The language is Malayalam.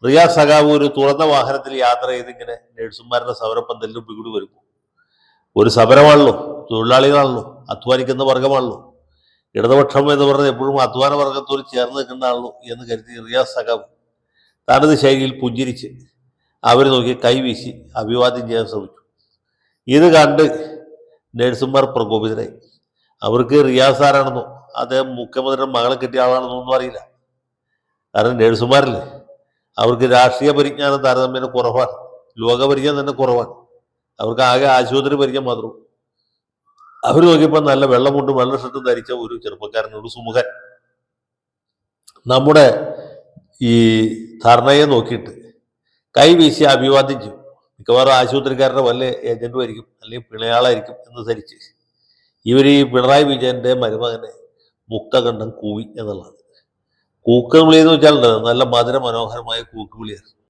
റിയാസ് സഖാവ് ഒരു തുറന്ന വാഹനത്തിൽ യാത്ര ചെയ്ത് ഇങ്ങനെ നഴ്സുമാരുടെ സമരപ്പന്തലിന് പിടികൂടി വരുമ്പോൾ ഒരു സമരമാണല്ലോ, തൊഴിലാളികളാണല്ലോ, അധ്വാനിക്കുന്ന വർഗമാണല്ലോ. ഇടതുപക്ഷം എന്ന് പറഞ്ഞത് എപ്പോഴും അധ്വാന വർഗത്തോട് ചേർന്ന് നിൽക്കുന്നതാണല്ലോ എന്ന് കരുതി റിയാസ് സഖാവ് തനത് ശൈലിയിൽ പുഞ്ചിരിച്ച് അവർ നോക്കി കൈവീശി അഭിവാദ്യം ചെയ്യാൻ ശ്രമിച്ചു. ഇത് കണ്ട് നഴ്സുമാർ പ്രകോപിതരായി. അവർക്ക് റിയാസ് ആരാണെന്നോ അദ്ദേഹം മുഖ്യമന്ത്രിയുടെ മകളെ കിട്ടിയ ആളാണെന്നോ ഒന്നും അറിയില്ല. കാരണം നഴ്സുമാരില്ലേ, അവർക്ക് രാഷ്ട്രീയ പരിജ്ഞാനം താരതമ്യേന കുറവാണ്, ലോകപരിചയം തന്നെ കുറവാണ്. അവർക്ക് ആകെ ആശുപത്രി പരിചയം മാത്രം. അവർ നോക്കിയപ്പോൾ നല്ല വെള്ളമുണ്ടും വെള്ള ഷർട്ടും ധരിച്ച ഒരു ചെറുപ്പക്കാരനോട് സുമുഖൻ നമ്മുടെ ഈ ധർണയെ നോക്കിയിട്ട് കൈ വീശി അഭിവാദ്യം ചെയ്യും. മിക്കവാറും ആശുപത്രിക്കാരുടെ വല്ല ഏജന്റും ആയിരിക്കും, അല്ലെങ്കിൽ പിണയാളായിരിക്കും എന്ന് ധരിച്ച് ഇവർ ഈ പിണറായി വിജയന്റെ മരുമകനെ മുക്തകണ്ഠം കൂവി എന്നുള്ളതാണ്. കൂക്ക് വിളി എന്ന് വെച്ചാൽ നല്ല മധുര മനോഹരമായ കൂക്ക് വിളിയാണ്.